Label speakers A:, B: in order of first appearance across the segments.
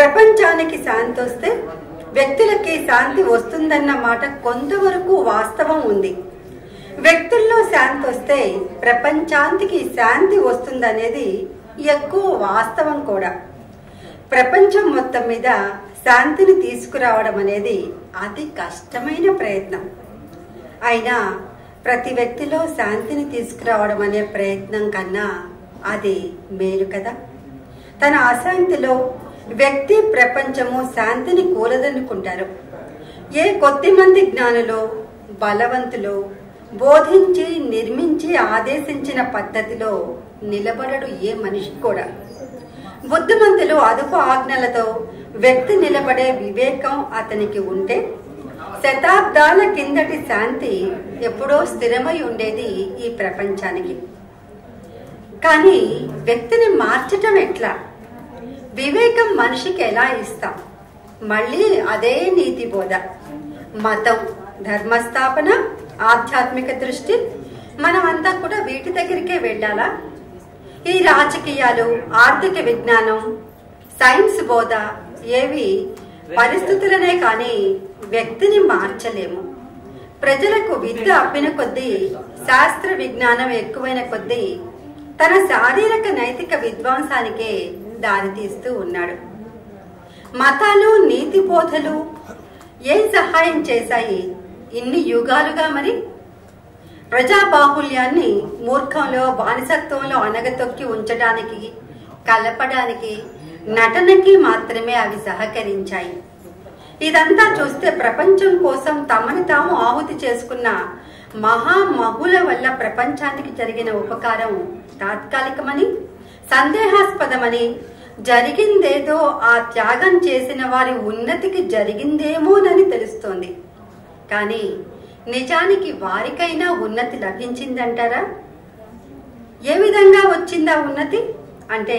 A: ప్రపంచానికి శాంతి వస్తే వ్యక్తులకి శాంతి వస్తుందన్న మాట కొంతవరకు వాస్తవం ఉంది. వ్యక్తుల్లో శాంతి వస్తే ప్రపంచానికి శాంతి వస్తుందనేది ఎక్కువ వాస్తవం కూడా. ప్రపంచం మొత్తం మీద శాంతిని తీసుకురావడం అనేది అతి కష్టమైన ప్రయత్నం. అయినా ప్రతి వ్యక్తిలో శాంతిని తీసుకురావడం అనే ప్రయత్నం కన్నా అది మేలు కదా. తన అశాంతిలో వ్యక్తి ప్రపంచము శాంతిని కూలదనుకుంటారు. ఏ కొద్ది మంది జ్ఞానులు బలవంతులు బోధించి నిర్మించి ఆదేశించిన పద్ధతిలో నిలబడడు ఏ మనిషి కూడా. బుద్ధిమంతులు అదుపు ఆజ్ఞలతో వ్యక్తి నిలబడే వివేకం అతనికి ఉంటే శతాబ్దాల కిందటి శాంతి ఎప్పుడో స్థిరమై ఉండేది ఈ ప్రపంచానికి. కానీ వ్యక్తిని మార్చటం ఎట్లా? వివేకం మనిషికి ఎలా ఇస్తాం? మళ్ళీ అదే నీతి బోధ, మతం, ధర్మస్థాపన, ఆధ్యాత్మిక దృష్టి, మనమంతా కూడా వీటి దగ్గరికే వెళ్ళాలా? ఈ రాజకీయాలు, ఆర్థిక విజ్ఞానం, సైన్స్ బోధ ఏవి పరిస్థితులనే కానీ వ్యక్తిని మార్చలేము. ప్రజలకు విద్య అప్పిన కొద్దీ, శాస్త్ర విజ్ఞానం ఎక్కువైన కొద్దీ తన శారీరక నైతిక విధ్వంసానికే దారితీస్తూ ఉన్నాడు. మతాలు, నీతి బోధలు ఏం సహాయం చేశాయి ఇన్ని యుగాలుగా? మరి ప్రజాబాహుల్యాన్ని మూర్ఖంలో, బానిసత్వంలో అణగతొక్కి ఉంచడానికి, కలపడానికి, నటనకి మాత్రమే అవి సహకరించాయి. ఇదంతా చూస్తే ప్రపంచం కోసం తమని తాము ఆహుతి చేసుకున్న మహామహుల వల్ల ప్రపంచానికి జరిగిన ఉపకారం తాత్కాలికమని, సందేహాస్పదమని, జరిగిందేదో ఆ త్యాగం చేసిన వారి ఉన్నతికి జరిగిందేమోనని తెలుస్తోంది. కానీ నిజానికి వారికైనా ఉన్నతి లభించిందంటారా? ఏ విధంగా వచ్చిందా ఉన్నతి అంటే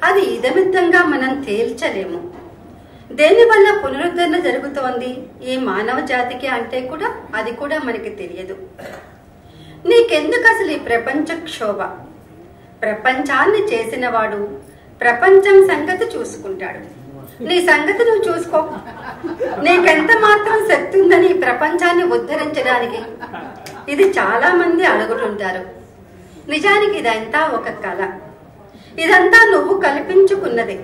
A: అది ఇదమిద్దంగా మనం తేల్చలేము. దేనివల్ల పునరుద్ధరణ జరుగుతోంది ఈ మానవ జాతికి అంటే కూడా అది కూడా మనకి తెలియదు. నీకెందుకు అసలు ఈ ప్రపంచ క్షోభ? ప్రపంచాన్ని చేసిన వాడు ప్రపంచం సంగతి చూసుకుంటాడు. నీ సంగతి నువ్వు చూసుకో. నీకెంత మాత్రం శక్తి ఉందని ఈ ప్రపంచాన్ని ఉద్ధరించడానికి? ఇది చాలా మంది అడుగుతుంటారు. నిజానికి ఇదంతా ఒక కళ. ఇదంతా నువ్వు కల్పించుకున్నది.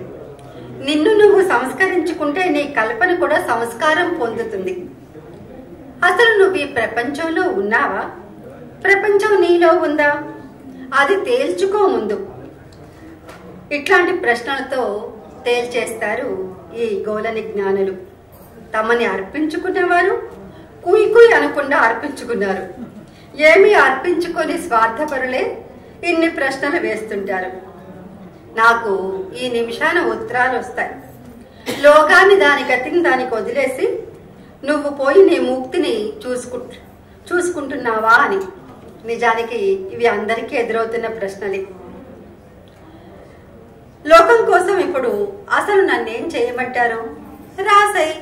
A: నిన్ను నువ్వు సంస్కరించుకుంటే నీ కల్పన కూడా సంస్కారం పొందుతుంది. అసలు నువ్వు ఈ ప్రపంచంలో ఉన్నావా? ప్రపంచం నీలో ఉందా? అది తేల్చుకో ముందు. ఇట్లాంటి ప్రశ్నలతో తేల్చేస్తారు ఈ గోలని జ్ఞానులు. తమని అర్పించుకునేవారు కుయ్ కుయ్ అనకుండా అర్పించుకున్నారు. ఏమీ అర్పించుకొని స్వార్థపరులే ఇన్ని ప్రశ్నలు వేస్తుంటారు. నాకు ఈ నిమిషాన ఉత్తరాలు వస్తాయి. లోకాన్ని దాని గతిని దానికి వదిలేసి నువ్వు పోయి నీ ముక్తిని చూసుకుంటున్నావా అని. నిజానికి ఇవి అందరికీ ఎదురవుతున్న ప్రశ్నలే. లోకం కోసం ఇప్పుడు అసలు నన్నేం చేయమంటారు? రాసేయ్.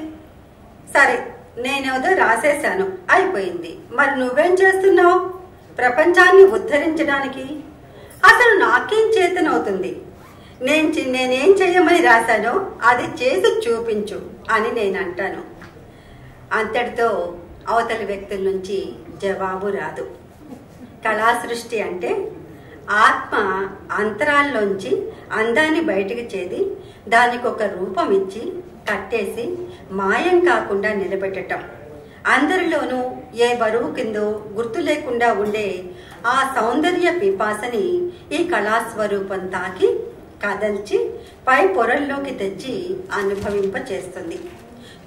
A: సరే, నేనేదో రాసేశాను, అయిపోయింది. మరి నువ్వేం చేస్తున్నావు ప్రపంచాన్ని ఉద్ధరించడానికి? అసలు నాకేం చేతనవుతుంది? నేనేం చేయమని రాశానో అది చేసి చూపించు అని నేను అంటాను. అంతటితో అవతలి వ్యక్తుల నుంచి జవాబు రాదు. కళా సృష్టి అంటే ఆత్మ అంతరాల్లోంచి అందాన్ని బయటికి చేది దానికి ఒక రూపం ఇచ్చి కట్టేసి మాయం కాకుండా నిలబెట్టడం. అందరిలోనూ ఏ బరువు కిందో గుర్తు లేకుండా ఉండే ఆ సౌందర్య పిపాసని ఈ కళాస్వరూపం తాకి కదల్చి పై పొరల్లోకి తెచ్చి అనుభవింప చేస్తుంది.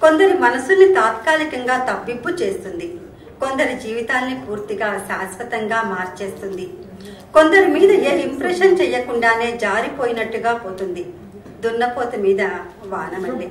A: కొందరి మనసుల్ని తాత్కాలికంగా తప్పింపు చేస్తుంది. కొందరి జీవితాల్ని పూర్తిగా శాశ్వతంగా మార్చేస్తుంది. కొందరి మీద ఏ ఇంప్రెషన్ చెయ్యకుండానే జారిపోయినట్టుగా పోతుంది. దున్నపోత మీద వానమల్లె.